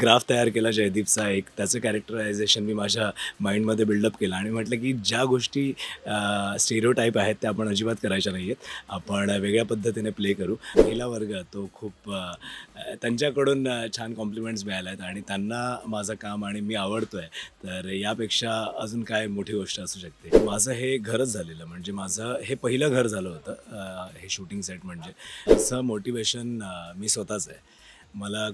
Graph तयार केला जयदीपचा, एक त्याचं कॅरेक्टरायझेशन मी माझ्या माइंडमध्ये बिल्डअप केलं आणि म्हटलं की ज्या गोष्टी स्टेरिओटाईप आहेत त्या आपण अजिबात करायच्या नाही आहेत, आपण वेगळ्या पद्धतीने प्ले करू. महिला वर्ग तो खूप त्यांच्याकडून छान कॉम्प्लिमेंट्स मिळाल्या आहेत आणि त्यांना माझं काम आणि मी आवडतो आहे, तर यापेक्षा अजून काय मोठी गोष्ट असू शकते. माझं हे घरच झालेलं, म्हणजे माझं हे पहिलं घर झालं होतं हे शूटिंग सेट. म्हणजे असं मोटिवेशन मी स्वतःच आहे. मला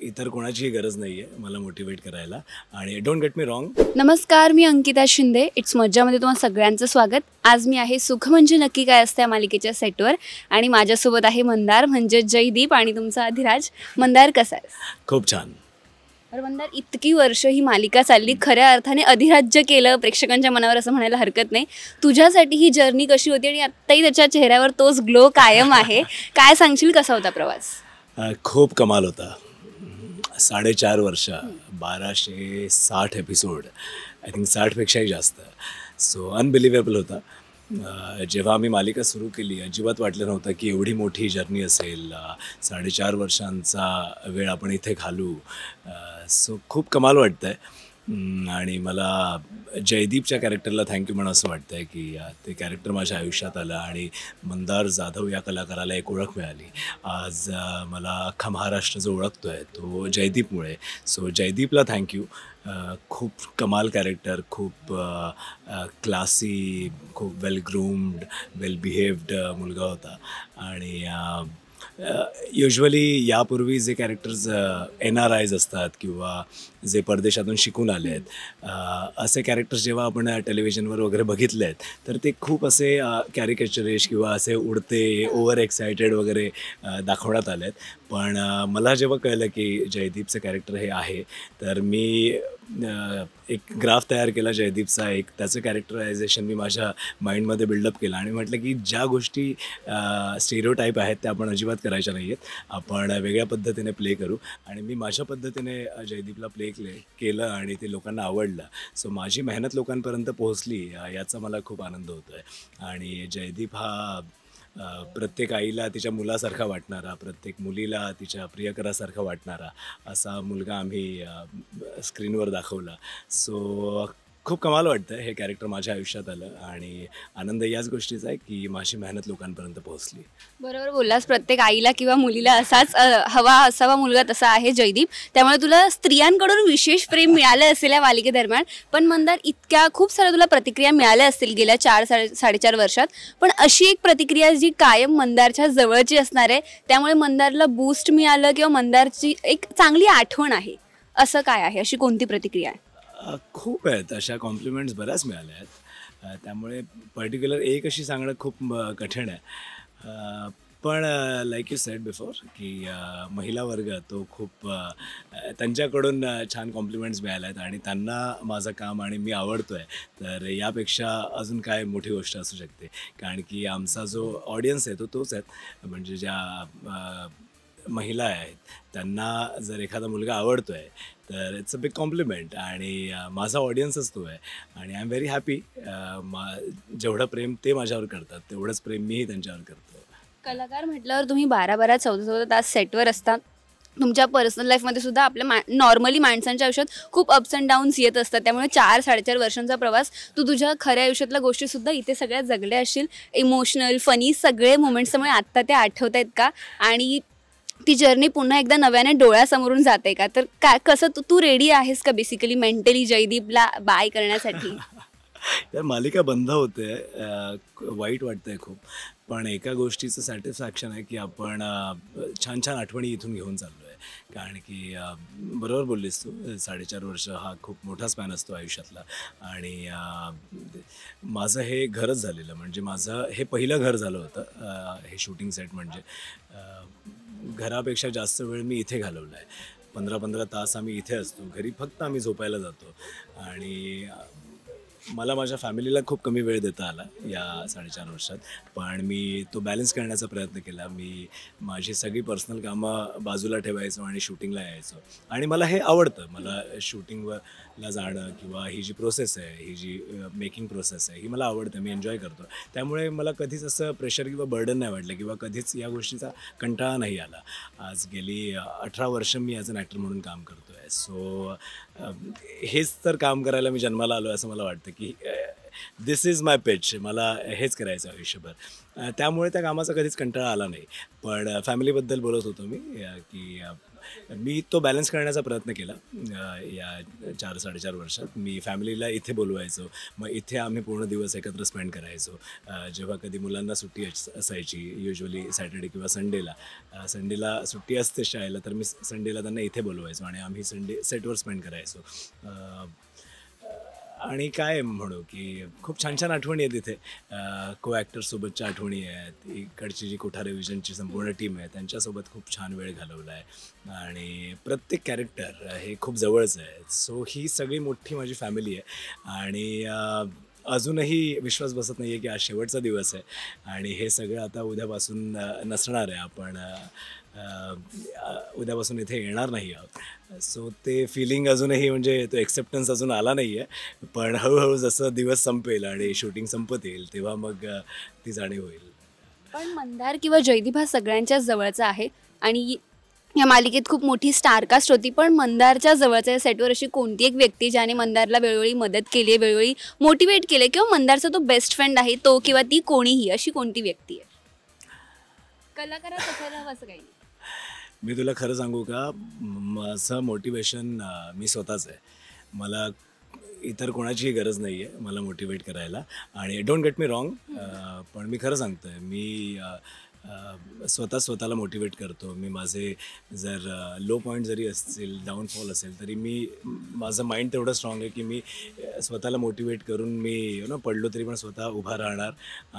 इतर कोणाचीही गरज नाही आहे मला मोटिवेट करायला. आणि डोंट गेट मी रॉंग. नमस्कार, मी अंकिता शिंदे. इट्स मज्जामध्ये तुम्हा सगळ्यांचं स्वागत. आज मी आहे सुख म्हणजे नक्की काय असतं या मालिकेच्या सेटवर आणि माझ्यासोबत आहे मंदार म्हणजे जयदीप आणि तुमचा अधिराज. मंदार कसा आहे? खूप छान. अरे मंदार, इतकी वर्ष ही मालिका चालली, खऱ्या अर्थाने अधिराज्य केलं प्रेक्षकांच्या मनावर असं म्हणायला हरकत नाही. तुझ्यासाठी ही जर्नी कशी होती आणि आत्ताही त्याच्या चेहऱ्यावर तोच ग्लो कायम आहे. काय सांगशील, कसा होता प्रवास? खूप कमाल होता. 4.5 वर्ष, 1260 एपिसोड, आय थिंक 60पेक्षाही जास्त. सो अनबिलिव्हेबल होता. जेव्हा आम्ही मालिका सुरू केली अजिबात वाटलं नव्हतं की एवढी मोठी जर्नी असेल. 4.5 वर्षांचा वेळ आपण इथे घालू. सो खूप कमाल वाटतं आहे. आणि मला जयदीपच्या कॅरेक्टरला थँक्यू म्हणून असं वाटतं आहे की ते कॅरेक्टर माझ्या आयुष्यात आलं आणि मंदार जाधव या कलाकाराला एक ओळख मिळाली. आज मला अख्खा महाराष्ट्र जो ओळखतो आहे तो जयदीपमुळे. So जयदीपला thank you. खूप कमाल कॅरेक्टर, खूप क्लासी, खूप वेल ग्रूम्ड, वेल बिहेव्ड मुलगा होता. आणि युजली यापूर्वी जे कॅरेक्टर्स NRIs असतात किंवा जे परदेशातून शिकून आले आहेत, असे कॅरेक्टर्स जेव्हा आपण टेलिव्हिजनवर वगैरे बघितले आहेत तर ते खूप असे कॅरिकेचरिश किंवा असे उडते ओव्हर एक्सायटेड वगैरे दाखवण्यात आले आहेत. पण मला जेव्हा कळलं की जयदीपचं कॅरेक्टर हे आहे तर मी एक ग्राफ तयार केला जयदीपचा, एक त्याचं कॅरेक्टरायझेशन मी माझ्या माइंडमध्ये बिल्डअप केलं आणि म्हटलं की ज्या गोष्टी स्टेरिओटाईप आहेत त्या आपण अजिबात करायच्या नाही आहेत, आपण वेगळ्या पद्धतीने प्ले करू. आणि मी माझ्या पद्धतीने जयदीपला प्ले केलं आणि ते लोकांना आवडलं. सो माझी मेहनत लोकांपर्यंत पोहोचली याचा मला खूप आनंद होतो आहे. आणि जयदीप हा प्रत्येक आईला तिच्या मुलासारखा वाटणारा, प्रत्येक मुलीला तिच्या प्रियकरासारखा वाटणारा असा मुलगा आम्ही स्क्रीनवर दाखवला. सो खूप कमाल वाटतं हे कॅरेक्टर माझ्या आयुष्यात आलं आणि आनंद याच गोष्टीचा आहे की माझी मेहनत लोकांपर्यंत पोहोचली. बरोबर बोललास, प्रत्येक आईला किंवा मुलीला असाच हवा असावा मुलगा, तसा आहे जयदीप. त्यामुळे तुला स्त्रियांकडून विशेष प्रेम मिळालं असेल या मालिकेदरम्यान. पण मंदार, इतक्या खूप साऱ्या तुला प्रतिक्रिया मिळाल्या असतील गेल्या 4-4.5 वर्षात, पण अशी एक प्रतिक्रिया जी कायम मंदारच्या जवळची असणार आहे, त्यामुळे मंदारला बूस्ट मिळालं किंवा मंदारची एक चांगली आठवण आहे, असं काय आहे? अशी कोणती प्रतिक्रिया आहे? खूप आहेत, अशा कॉम्प्लिमेंट्स बऱ्याच मिळाल्या आहेत. त्यामुळे पर्टिक्युलर एक अशी सांगणं खूप कठीण आहे. पण लाईक यू सेड बिफोर की महिला वर्ग तो खूप त्यांच्याकडून छान कॉम्प्लिमेंट्स मिळाल्या आहेत आणि त्यांना माझं काम आणि मी आवडतो आहे, तर यापेक्षा अजून काय मोठी गोष्ट असू शकते. कारण की आमचा जो ऑडियन्स आहे तो तोच आहे. म्हणजे ज्या महिला आहेत त्यांना जर एखादा मुलगा आवडतो आहे तर इट्स अ बिग कॉम्प्लिमेंट. आणि माझा ऑडियन्सच तो आहे आणि आय एम व्हेरी हॅपी. जेवढं प्रेम ते माझ्यावर करतात तेवढंच प्रेम मीही त्यांच्यावर करतो. कलाकार म्हटल्यावर तुम्ही 12-12, 14-14 तास सेटवर असता. तुमच्या पर्सनल लाईफमध्ये सुद्धा आपल्या नॉर्मली माणसांच्या आयुष्यात खूप अप्स अँड डाऊन्स येत असतात. त्यामुळे 4-4.5 वर्षांचा प्रवास तू तुझ्या खऱ्या आयुष्यातल्या गोष्टीसुद्धा इथे सगळ्या जगल्या असतील. इमोशनल, फनी सगळे मोमेंट्स. त्यामुळे आत्ता ते आठवत आहेत का? आणि ती जर्नी पुन्हा एकदा नव्याने डोळ्यासमोरून जाते का? तर कसं तू रेडी आहेस का बेसिकली मेंटली जयदीपला बाय करण्यासाठी? तर मालिका बंद होते, वाईट वाटतंय खूप. पण एका गोष्टीचं सॅटिस्फॅक्शन आहे की आपण छान छान आठवणी इथून घेऊन चाललो आहे. कारण की बरोबर बोललीस तू, 4.5 वर्ष हा खूप मोठा स्पॅन असतो आयुष्यातला. आणि माझं हे घरच झालेलं, म्हणजे माझं हे पहिलं घर झालं होतं हे शूटिंग सेट. म्हणजे घरापेक्षा जास्त वेळ मी इथे घालवला आहे. 15-15 तास आम्ही इथे असतो. घरी फक्त आम्ही झोपायला जातो. आणि मला माझ्या फॅमिलीला खूप कमी वेळ देता आला या 4.5 वर्षात, पण मी तो बॅलन्स करण्याचा प्रयत्न केला. मी माझी सगळी पर्सनल कामं बाजूला ठेवायचो आणि शूटिंगला यायचो. आणि मला हे आवडतं. मला शूटिंगवरला जाणं किंवा ही जी प्रोसेस आहे, ही जी मेकिंग प्रोसेस आहे, ही मला आवडतं. मी एन्जॉय करतो. त्यामुळे मला कधीच असं प्रेशर किंवा बर्डन नाही वाटलं किंवा कधीच या गोष्टीचा कंटाळा नाही आला. आज गेली 18 वर्ष मी ॲज अन ॲक्टर म्हणून काम करतो आहे. सो हेच तर काम करायला मी जन्माला आलो असं मला वाटतं की दिस इज माय पिच. मला हेच करायचं आयुष्यभर. त्यामुळे त्या कामाचा कधीच कंटाळा आला नाही. पण फॅमिलीबद्दल बोलत होतो मी की मी तो बॅलन्स करण्याचा प्रयत्न केला या 4-4.5 वर्षात. मी फॅमिलीला इथे बोलवायचो. मग इथे आम्ही पूर्ण दिवस एकत्र स्पेंड करायचो. जेव्हा कधी मुलांना सुट्टी असायची, युजली सॅटर्डे किंवा संडेला सुट्टी असते शाळेला, तर मी संडेला त्यांना इथे बोलवायचो आणि आम्ही संडे सेटवर स्पेंड करायचो. आणि काय म्हणू की खूप छान छान आठवणी आहेत इथे. को ॲक्टरसोबतच्या आठवणी आहेत. इकडची जी कोठारे विजनची संपूर्ण टीम आहे त्यांच्यासोबत खूप छान वेळ घालवला आहे आणि प्रत्येक कॅरेक्टर हे खूप जवळचं आहे. सो ही सगळी मोठी माझी फॅमिली आहे आणि अजूनही विश्वास बसत नाही आहे की आज शेवटचा दिवस आहे आणि हे सगळं आता उद्यापासून नसणार आहे. आपण उद्यापासून इथे येणार नाही आहोत. सो ते फिलिंग अजूनही म्हणजे तो एक्सेप्टन्स अजून आला नाही आहे. पण हळूहळू जसं दिवस संपेल आणि शूटिंग संपत येईल तेव्हा मग ती जाणीव होईल. पण मंदार किंवा जयदीप हा सगळ्यांच्याच जवळचा आहे आणि या मालिकेत खूप मोठी स्टारकास्ट होती. पण मंदारच्या जवळच्या सेटवर अशी कोणती एक व्यक्ती ज्याने मंदारला वेळोवेळी मदत केली आहे, वेळोवेळी मोटिवेट केले किंवा मंदारचा तो बेस्ट फ्रेंड आहे तो किंवा ती कोणीही, अशी कोणती व्यक्ती आहे? कलाकारात असायला हवं असं काही नाही. मी तुला खरं सांगू का, माझं मोटिवेशन मी स्वतःच आहे. मला इतर कोणाचीही गरज नाही आहे मला मोटिवेट करायला. आणि डोंट गेट मी रॉंग, पण मी खरं सांगतो आहे, मी स्वतःला मोटिवेट करतो. मी माझे जर लो पॉईंट जरी असतील, डाऊनफॉल असेल, तरी माझं माइंड तेवढं स्ट्रॉंग आहे की मी स्वतःला मोटिवेट करून मी पडलो तरी पण स्वतः उभा राहणार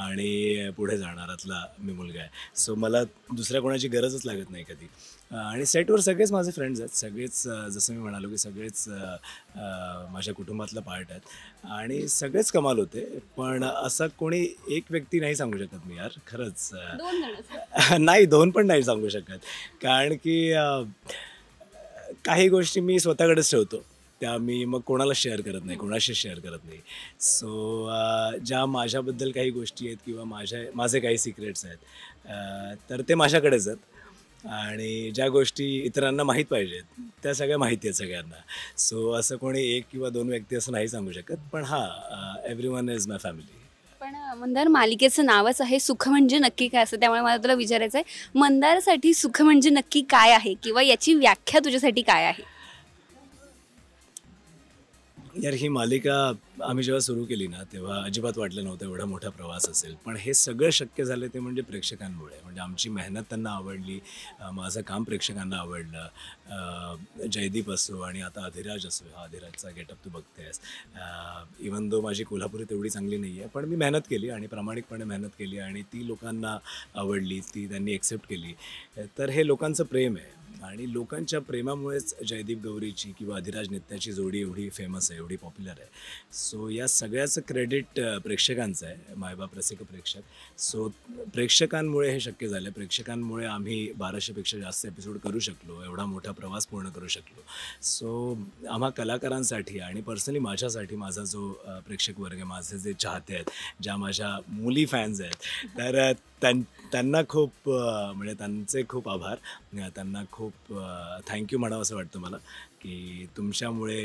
आणि पुढे जाणारातला मी मुलगा आहे. सो मला दुसऱ्या कोणाची गरजच लागत नाही कधी. आणि सेटवर सगळेच माझे फ्रेंड्स आहेत. सगळेच जसं मी म्हणालो की सगळेच माझ्या कुटुंबातला पार्ट आहेत आणि सगळेच कमाल होते. पण असं कोणी एक व्यक्ती नाही सांगू शकत मी यार, खरंच. नाही, 2 पण नाही सांगू शकत. कारण की काही गोष्टी मी स्वतःकडेच ठेवतो. त्या मी मग कोणाला शेअर करत नाही, कोणाशी शेअर करत नाही. सो ज्या माझ्याबद्दल काही गोष्टी आहेत किंवा माझे काही सिक्रेट्स आहेत तर ते माझ्याकडेच आहेत. आणि ज्या गोष्टी इतरांना माहीत पाहिजेत त्या सगळ्या माहिती आहेत सगळ्यांना. सो असं कोणी 1 किंवा 2 व्यक्ती असं नाही सांगू शकत. पण हां, एव्हरीवन इज माय फॅमिली. पण मंदार, मालिकेचं नावच आहे सुख म्हणजे नक्की काय असतं, त्यामुळे मला तुला विचारायचं आहे, मंदारसाठी सुख म्हणजे नक्की काय आहे किंवा याची व्याख्या तुझ्यासाठी काय आहे? यार, ही मालिका आम्ही जेव्हा सुरू केली ना तेव्हा अजिबात वाटलं नव्हतं एवढा मोठा प्रवास असेल. पण हे सगळं शक्य झालं ते म्हणजे प्रेक्षकांमुळे. म्हणजे आमची मेहनत त्यांना आवडली, माझं काम प्रेक्षकांना आवडलं. जयदीप असो आणि आता अधिराज असो, हा अधिराजचा गेटअप तू बघतेस. इवन दो माझी कोल्हापुरी तेवढी चांगली नाही आहे, पण मी मेहनत केली आणि प्रामाणिकपणे मेहनत केली आणि ती लोकांना आवडली, ती त्यांनी एक्सेप्ट केली. तर हे लोकांचं प्रेम आहे आणि लोकांच्या प्रेमामुळेच जयदीप गौरीची किंवा अधिराज नित्याची जोडी एवढी फेमस आहे, एवढी पॉप्युलर आहे. सो या सगळ्याचं क्रेडिट प्रेक्षकांचं आहे, मायबाप रसिक प्रेक्षक. सो प्रेक्षकांमुळे हे शक्य झालं. प्रेक्षकांमुळे आम्ही 1200पेक्षा जास्त एपिसोड करू शकलो, एवढा मोठा प्रवास पूर्ण करू शकलो. सो आम्हा कलाकारांसाठी आणि पर्सनली माझ्यासाठी, माझा जो प्रेक्षक वर्ग आहे, माझे जे चाहते आहेत, ज्या माझ्या मुली फॅन्स आहेत, तर त्यांना खूप म्हणजे त्यांचे खूप आभार. त्यांना खूप थँक्यू म्हणावं असं वाटतं मला की तुमच्यामुळे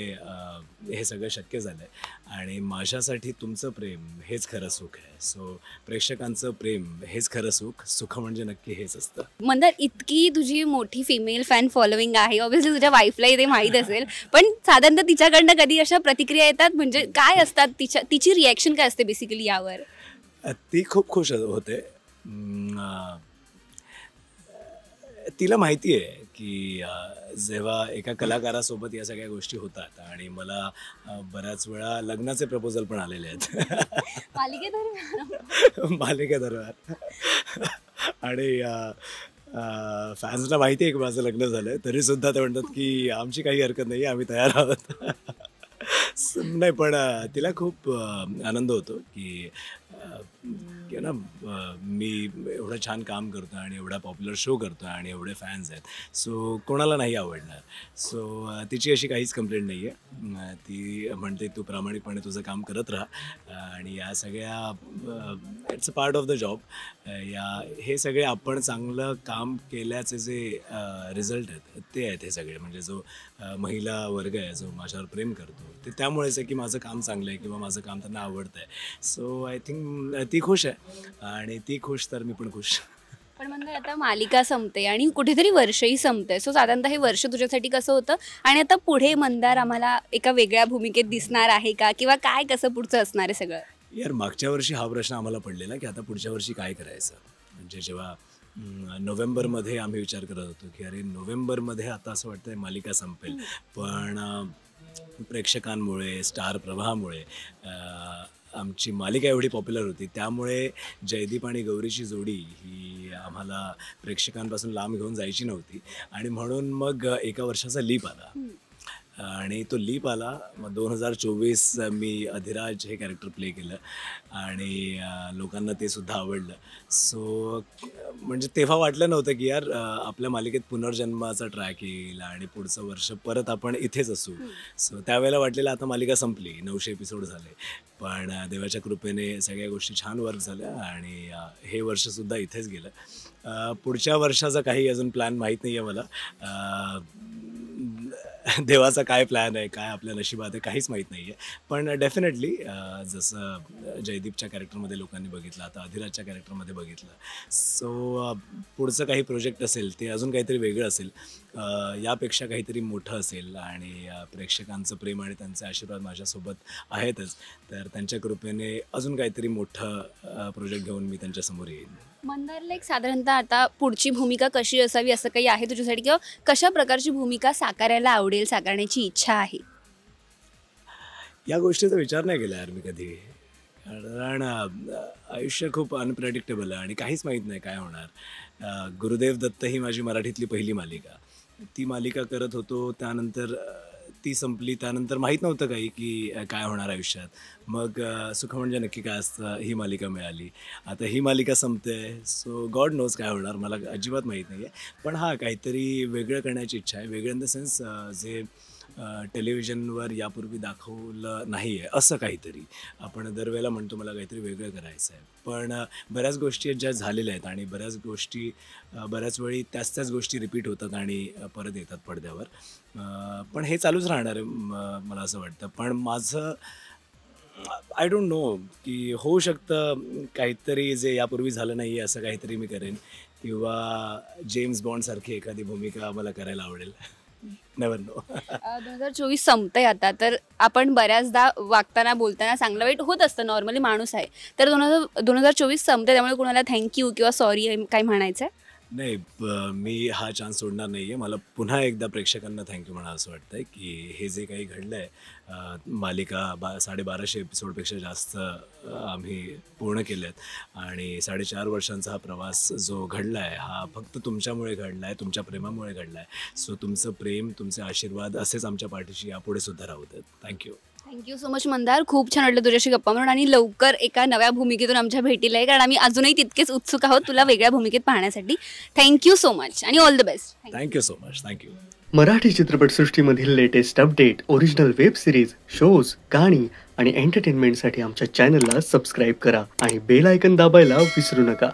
हे सगळं शक्य झालं आहे आणि माझ्यासाठी तुमचं प्रेम हेच खरं सुख आहे. सो प्रेक्षकांचं प्रेम हेच खरं सुख. सुख म्हणजे नक्की हेच असतं. मंदार, इतकी तुझी मोठी फिमेल फॅन फॉलोविंग आहे, ऑब्व्हियसली तुझ्या वाईफलाही ते माहीत असेल, पण साधारणतः तिच्याकडनं कधी अशा प्रतिक्रिया येतात? म्हणजे काय असतात तिची रिॲक्शन काय असते बेसिकली यावर? ती खूप खुश होते. तिला माहिती आहे की जेव्हा एका कलाकारासोबत या सगळ्या गोष्टी होतात आणि मला बऱ्याच वेळा लग्नाचे प्रपोजल पण आलेले आहेत मालिकेदरम्यान. आणि फॅन्सला माहिती आहे की माझं लग्न झालं आहे, तरीसुद्धा ते म्हणतात की आमची काही हरकत नाही, आम्ही तयार आहोत. नाही पण तिला खूप आनंद होतो की ना मी एवढं छान काम करतो आणि एवढा पॉप्युलर शो करतो आणि एवढे फॅन्स आहेत, सो कोणाला नाही आवडणार. सो तिची अशी काहीच कंप्लेंट नाही आहे. ती म्हणते तू प्रामाणिकपणे तुझं काम करत राहा आणि या सगळ्या it's a part of the job. हे सगळे आपण चांगलं काम केल्याचे जे रिझल्ट आहेत ते आहेत हे सगळे. म्हणजे जो महिला वर्ग आहे जो माझ्यावर प्रेम करतो ते त्यामुळेच आहे की माझं काम चांगलं आहे किंवा माझं काम त्यांना आवडतं आहे. सो आय थिंक ती खुश आहे आणि ती खुश तर मी पण खुश. पण म्हणजे आता मालिका संपते आणि कुठेतरी वर्षही संपते, सो साधारणतः हे वर्ष तुझ्यासाठी कसं होतं आणि आता पुढे मंदार आम्हाला एका वेगळ्या भूमिकेत दिसणार आहे का, किंवा काय कसं पुढचं असणार आहे सगळं? यार मागच्या वर्षी हा प्रश्न आम्हाला पडलेला की आता पुढच्या वर्षी काय करायचं. म्हणजे जेव्हा नोव्हेंबरमध्ये आम्ही विचार करत होतो की अरे नोव्हेंबरमध्ये आता असं वाटतंय मालिका संपेल, पण प्रेक्षकांमुळे स्टार प्रवाहामुळे आमची मालिका एवढी पॉप्युलर होती त्यामुळे जयदीप आणि गौरीची जोडी ही आम्हाला प्रेक्षकांपासून लांब घेऊन जायची नव्हती आणि म्हणून मग एका वर्षाचा लीप आला आणि तो लीप आला. मग 2024 मी अधिराज हे कॅरेक्टर प्ले केलं आणि लोकांना ते सुद्धा आवडलं. सो म्हणजे तेव्हा वाटलं नव्हतं की यार आपल्या मालिकेत पुनर्जन्माचा ट्रॅक येईल आणि पुढचं वर्ष परत आपण इथेच असू. सो त्यावेळेला वाटलेलं आता मालिका संपली, 900 एपिसोड झाले, पण देवाच्या कृपेने सगळ्या गोष्टी छान वर्क झाल्या आणि हे वर्षसुद्धा इथेच गेलं. पुढच्या वर्षाचा काही अजून प्लॅन माहीत नाही आहे मला. देवाचा काय प्लॅन आहे, काय आपल्या नशिबात आहे, काहीच माहीत नाही आहे. पण डेफिनेटली जसं जयदीपच्या कॅरेक्टरमध्ये लोकांनी बघितलं, आता अधिराजच्या कॅरेक्टरमध्ये बघितलं, सो पुढचं काही प्रोजेक्ट असेल ते अजून काहीतरी वेगळं असेल, यापेक्षा काहीतरी मोठं असेल आणि प्रेक्षकांचं प्रेम आणि त्यांचे आशीर्वाद माझ्यासोबत आहेतच, तर त्यांच्या कृपेने अजून काहीतरी मोठं प्रोजेक्ट घेऊन मी त्यांच्यासमोर येईन. मंदारला एक साधारणतः आता पुढची भूमिका कशी असावी असं काही आहे तुझ्यासाठी, किंवा कशा प्रकारची भूमिका साकारायला आवडेल, साकारण्याची इच्छा आहे? या गोष्टीचा विचार नाही केला यार मी कधी, कारण आयुष्य खूप अनप्रेडिक्टेबल आहे आणि काहीच माहीत नाही काय होणार. गुरुदेव दत्त ही माझी मराठीतली पहिली मालिका, ती मालिका करत होतो, त्यानंतर ती संपली, त्यानंतर माहीत नव्हतं काही की काय होणार आयुष्यात. मग सुख म्हणजे नक्की काय असतं ही मालिका मिळाली, आता ही मालिका संपते, सो गॉड नोज काय होणार मला अजिबात माहीत नाही आहे. पण हां काहीतरी वेगळं करण्याची इच्छा आहे, वेगळं इन द सेन्स जे टेलिव्हिजनवर यापूर्वी दाखवलं नाही आहे असं काहीतरी. आपण दरवेळेला म्हणतो मला काहीतरी वेगळं करायचं आहे, पण बऱ्याच गोष्टी ज्या झालेल्या आहेत आणि बऱ्याच गोष्टी बऱ्याच वेळी त्याच गोष्टी रिपीट होतात आणि परत येतात पडद्यावर. पण हे चालूच राहणार आहे मला असं वाटतं. पण माझं आय डोंट नो की होऊ शकतं काहीतरी जे यापूर्वी झालं नाही आहे असं काहीतरी मी करेन, किंवा जेम्स बॉन्डसारखी एखादी भूमिका मला करायला आवडेल. Never know. 2024 संपतंय आता, तर आपण बऱ्याचदा वागताना बोलताना चांगलं वाईट होत असतं, नॉर्मली माणूस आहे. तर 2024 संपते, त्यामुळे कुणाला थँक्यू किंवा सॉरी काही म्हणायचं आहे? नाही, मी हा चान्स सोडणार नाही आहे. मला पुन्हा एकदा प्रेक्षकांना थँक्यू म्हणा असं वाटतं आहे की हे जे काही घडलं आहे, मालिका 1250 एपिसोडपेक्षा जास्त आम्ही पूर्ण केलेत आणि 4.5 वर्षांचा हा प्रवास जो घडला आहे हा फक्त तुमच्यामुळे घडला आहे, तुमच्या प्रेमामुळे घडला आहे. सो तुमचं प्रेम, तुमचे आशीर्वाद असेच आमच्या पाठीशी यापुढे सुद्धा राहू देत. Thank you. Thank you so much Mandar, खूप छान वाटलं तुझ्याशी गप्पा म्हणून, आणि लवकर एका नव्या भूमिकेतून आमच्या भेटीला आहे, कारण आम्ही अजूनही तितकेच उत्सुक आहोत तुला वेगळ्या भूमिकेत पाहण्यासाठी. थँक्यू सो मच आणि all the best. Thank you so much. Thank you. Marathi चित्रपटसृष्टीमधील latest update, original web series, shows, गाणी आणि एंटरटेनमेंटसाठी आमच्या चॅनलला सबस्क्राईब करा आणि बेल आयकन दाबायला विसरू नका.